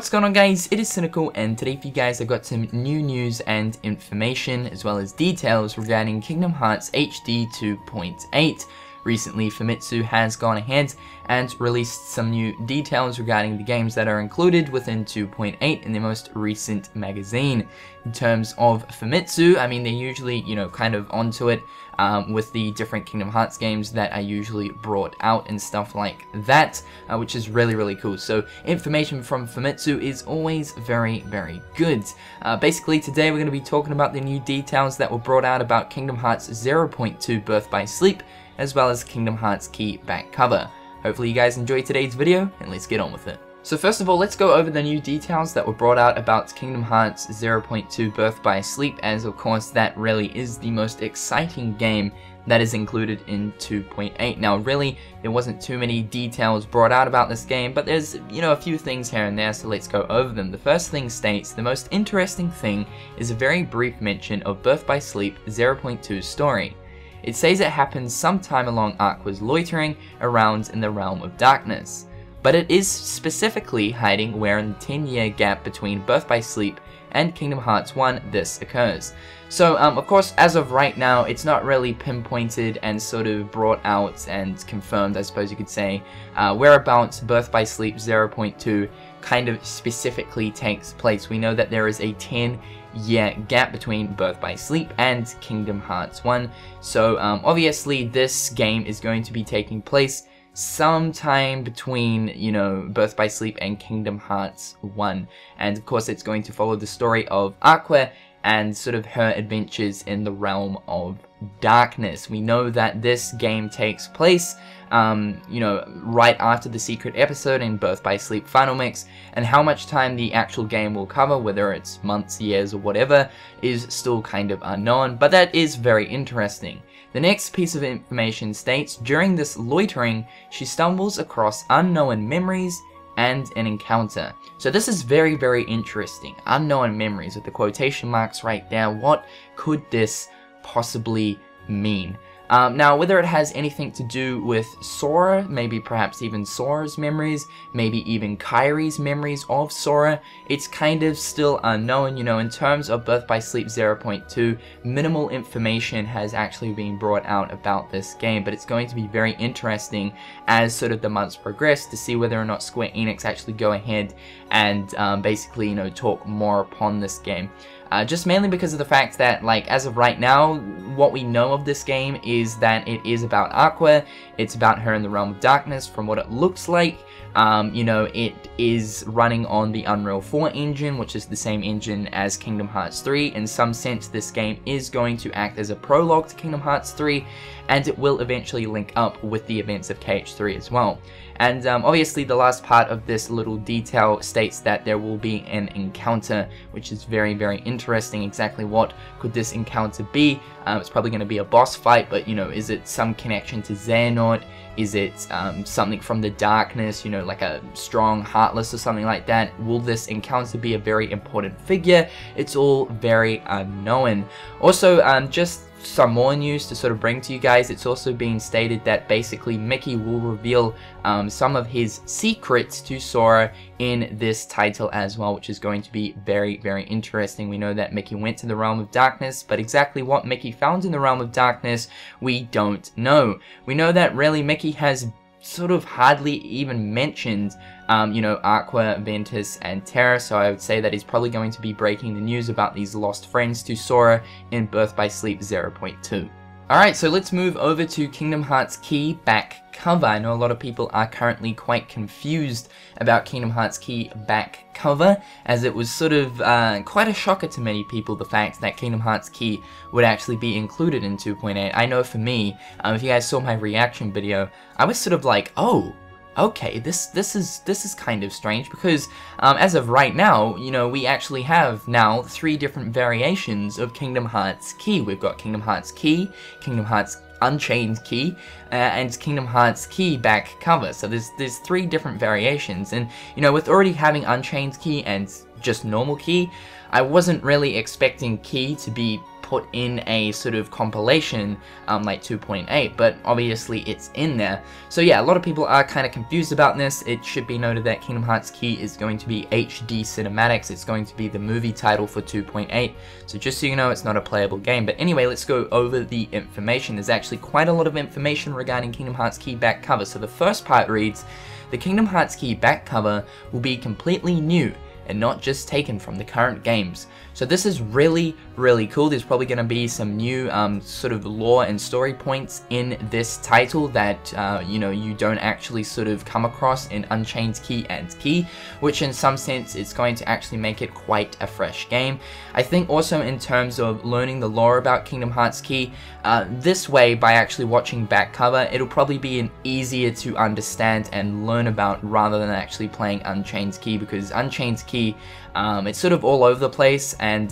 What's going on, guys? It is Cynnnical, and today for you guys I've got some new news and information as well as details regarding Kingdom Hearts HD 2.8. Recently, Famitsu has gone ahead and released some new details regarding the games that are included within 2.8 in the most recent magazine. In terms of Famitsu, I mean, they're usually, kind of onto it with the different Kingdom Hearts games that are usually brought out and stuff like that, which is really, really cool. So, information from Famitsu is always very, very good. Basically, today we're going to be talking about the new details that were brought out about Kingdom Hearts 0.2 Birth by Sleep, as well as Kingdom Hearts Key back cover. Hopefully you guys enjoyed today's video, and let's get on with it. So first of all, let's go over the new details that were brought out about Kingdom Hearts 0.2 Birth by Sleep, as of course that really is the most exciting game that is included in 2.8. Now really, there wasn't too many details brought out about this game, but there's, a few things here and there, so let's go over them. The first thing states, the most interesting thing is a very brief mention of Birth by Sleep 0.2's story. It says it happens sometime along Aqua's loitering around in the realm of darkness, but it is specifically hiding where in the 10-year gap between Birth by Sleep and Kingdom Hearts 1 this occurs. So, of course, as of right now, it's not really pinpointed and sort of brought out and confirmed, I suppose you could say, whereabouts Birth by Sleep 0.2 kind of specifically takes place. We know that there is a 10-year gap between Birth by Sleep and Kingdom Hearts 1, so obviously this game is going to be taking place sometime between, Birth by Sleep and Kingdom Hearts 1, and of course it's going to follow the story of Aqua and sort of her adventures in the realm of darkness. We know that this game takes place right after the secret episode in Birth by Sleep Final Mix, and how much time the actual game will cover, whether it's months, years, or whatever, is still kind of unknown, but that is very interesting. The next piece of information states, during this loitering, she stumbles across unknown memories and an encounter. So this is very, very interesting. Unknown memories with the quotation marks right there. What could this possibly mean? Now, whether it has anything to do with Sora, maybe perhaps even Sora's memories, maybe even Kairi's memories of Sora, it's kind of still unknown. In terms of Birth by Sleep 0.2, minimal information has actually been brought out about this game, but it's going to be very interesting as sort of the months progress to see whether or not Square Enix actually go ahead and basically, talk more upon this game. Just mainly because of the fact that, as of right now, what we know of this game is that it is about Aqua, it's about her in the realm of darkness from what it looks like. It is running on the Unreal 4 engine, which is the same engine as Kingdom Hearts 3. In some sense, this game is going to act as a prologue to Kingdom Hearts 3, and it will eventually link up with the events of KH3 as well. And obviously the last part of this little detail states that there will be an encounter, which is very, very interesting. Exactly what could this encounter be? It's probably going to be a boss fight, but is it some connection to Xehanort? Is it something from the darkness, like a strong Heartless or something like that? Will this encounter be a very important figure? It's all very unknown. Also, just some more news to sort of bring to you guys. It's also been stated that basically Mickey will reveal some of his secrets to Sora in this title as well, which is going to be very, very interesting. We know that Mickey went to the realm of darkness, but exactly what Mickey found in the realm of darkness, we don't know. We know that really Mickey has sort of hardly even mentioned Aqua, Ventus, and Terra, so I would say that he's probably going to be breaking the news about these lost friends to Sora in Birth by Sleep 0.2. Alright, so let's move over to Kingdom Hearts Key back cover. I know a lot of people are currently quite confused about Kingdom Hearts Key back cover, as it was sort of quite a shocker to many people, the fact that Kingdom Hearts Key would actually be included in 2.8. I know for me, if you guys saw my reaction video, I was sort of like, oh, okay, this is kind of strange, because as of right now, we actually have now 3 different variations of Kingdom Hearts Key. We've got Kingdom Hearts Key, Kingdom Hearts Unchained Key, and Kingdom Hearts Key back cover. So there's 3 different variations, and with already having Unchained Key and just normal Key, I wasn't really expecting Key to be put in a sort of compilation like 2.8, but obviously it's in there. So yeah, a lot of people are kind of confused about this. It should be noted that Kingdom Hearts Key is going to be HD cinematics. It's going to be the movie title for 2.8, so just so you know, it's not a playable game. But anyway, let's go over the information. There's actually quite a lot of information regarding Kingdom Hearts Key back cover. So the first part reads, the Kingdom Hearts Key back cover will be completely new and not just taken from the current games. So this is really, really cool. There's probably going to be some new sort of lore and story points in this title that, you know, you don't actually sort of come across in Unchained Key and Key, which in some sense it's going to actually make it quite a fresh game. I think also in terms of learning the lore about Kingdom Hearts Key, this way, by actually watching back cover, it'll probably be an easier to understand and learn about rather than actually playing Unchained Key, because Unchained Key, it's sort of all over the place, and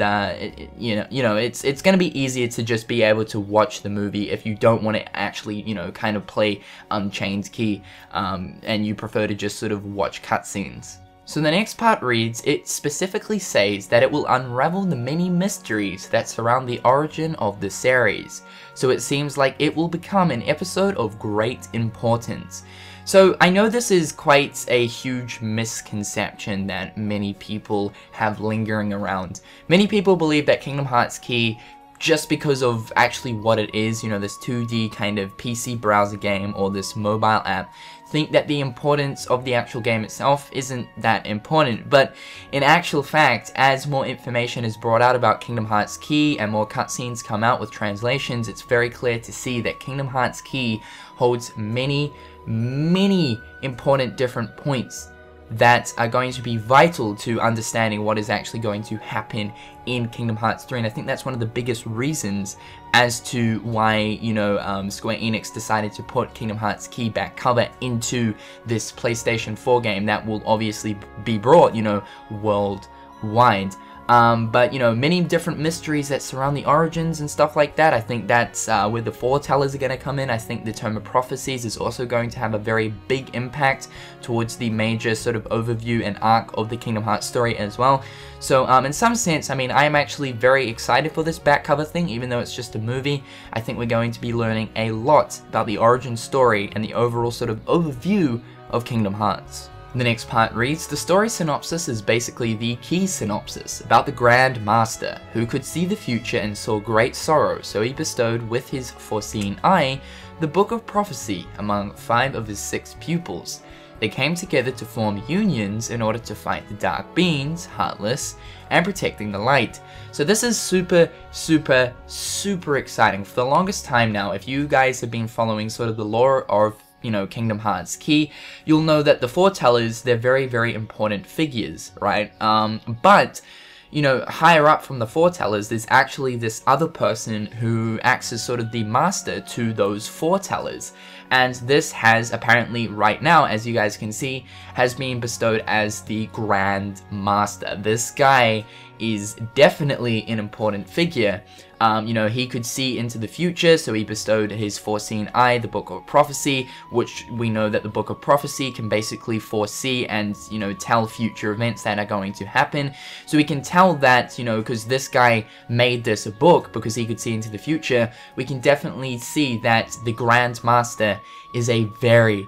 you know, it's going to be easier to just be able to watch the movie if you don't want to actually, you know, kind of play Unchained Key, and you prefer to just sort of watch cutscenes. So the next part reads, it specifically says that it will unravel the many mysteries that surround the origin of the series. So it seems like it will become an episode of great importance. So I know this is quite a huge misconception that many people have lingering around. Many people believe that Kingdom Hearts Key, just because of actually what it is, you know, this 2D kind of PC browser game or this mobile app, think that the importance of the actual game itself isn't that important. But in actual fact, as more information is brought out about Kingdom Hearts Key and more cutscenes come out with translations, it's very clear to see that Kingdom Hearts Key holds many important different points that are going to be vital to understanding what is actually going to happen in Kingdom Hearts 3, and I think that's one of the biggest reasons as to why, you know, Square Enix decided to put Kingdom Hearts Key back cover into this PlayStation 4 game that will obviously be brought, you know, worldwide. But, you know, many different mysteries that surround the origins and stuff like that. I think that's where the foretellers are going to come in. I think the Tome of Prophecies is also going to have a very big impact towards the major sort of overview and arc of the Kingdom Hearts story as well. So, in some sense, I mean, I am actually very excited for this back cover thing, even though it's just a movie. I think we're going to be learning a lot about the origin story and the overall sort of overview of Kingdom Hearts. The next part reads, the story synopsis is basically the key synopsis about the Grand Master, who could see the future and saw great sorrow, so he bestowed with his foreseen eye the Book of Prophecy among 5 of his 6 pupils. They came together to form unions in order to fight the Dark Beings, Heartless, and protecting the light. So this is super exciting. For the longest time now, if you guys have been following sort of the lore of, you know, Kingdom Hearts Key, you'll know that the foretellers, they're very important figures, right? But, you know, higher up from the foretellers, there's actually this other person who acts as sort of the master to those foretellers. And this has apparently, right now, as you guys can see, has been bestowed as the Grand Master. This guy is definitely an important figure. You know, he could see into the future, so he bestowed his foreseen eye, the Book of Prophecy, which we know that the Book of Prophecy can basically foresee and, you know, tell future events that are going to happen. So we can tell that, you know, because this guy made this a book because he could see into the future, we can definitely see that the Grand Master is a very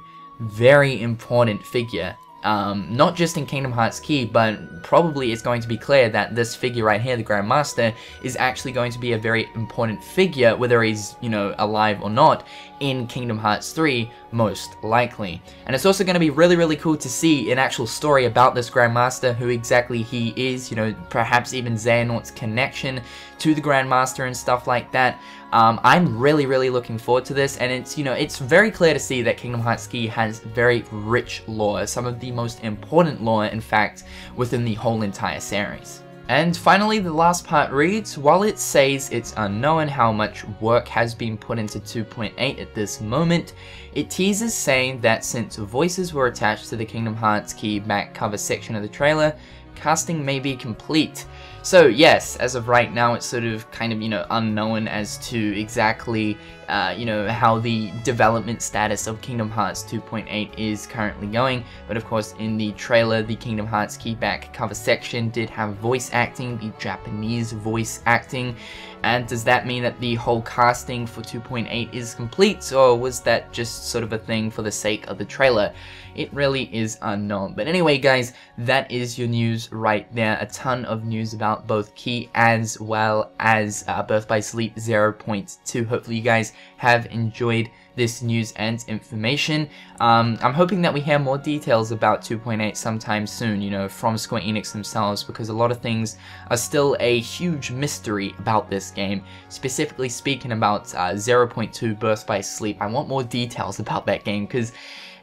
important figure. Not just in Kingdom Hearts Key, but probably it's going to be clear that this figure right here, the Grand Master, is actually going to be a very important figure, whether he's, you know, alive or not, in Kingdom Hearts 3, most likely. And it's also going to be really cool to see an actual story about this Grand Master, who exactly he is, you know, perhaps even Xehanort's connection to the Grand Master and stuff like that. I'm really looking forward to this, and it's, you know, it's very clear to see that Kingdom Hearts Key has very rich lore, some of the most important lore, in fact, within the whole entire series. And finally, the last part reads, while it says it's unknown how much work has been put into 2.8 at this moment, it teases saying that since voices were attached to the Kingdom Hearts Key back cover section of the trailer, casting may be complete. So yes, as of right now, it's sort of kind of, unknown as to exactly, how the development status of Kingdom Hearts 2.8 is currently going. But of course, in the trailer, the Kingdom Hearts Keyback cover section did have voice acting, the Japanese voice acting. And does that mean that the whole casting for 2.8 is complete, or was that just sort of a thing for the sake of the trailer? It really is unknown. But anyway, guys, that is your news right there. A ton of news about both Key as well as Birth by Sleep 0.2. Hopefully you guys have enjoyed this news and information. I'm hoping that we hear more details about 2.8 sometime soon, from Square Enix themselves, because a lot of things are still a huge mystery about this game. Specifically speaking about 0.2 Birth by Sleep, I want more details about that game, because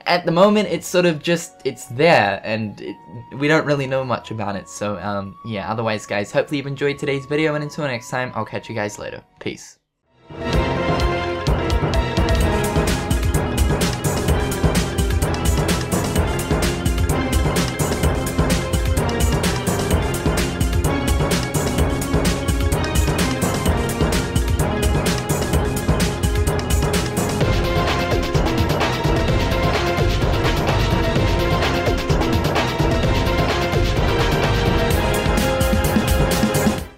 at the moment it's sort of just, it's there, and we don't really know much about it. So yeah, otherwise guys, hopefully you've enjoyed today's video, and until next time, I'll catch you guys later. Peace.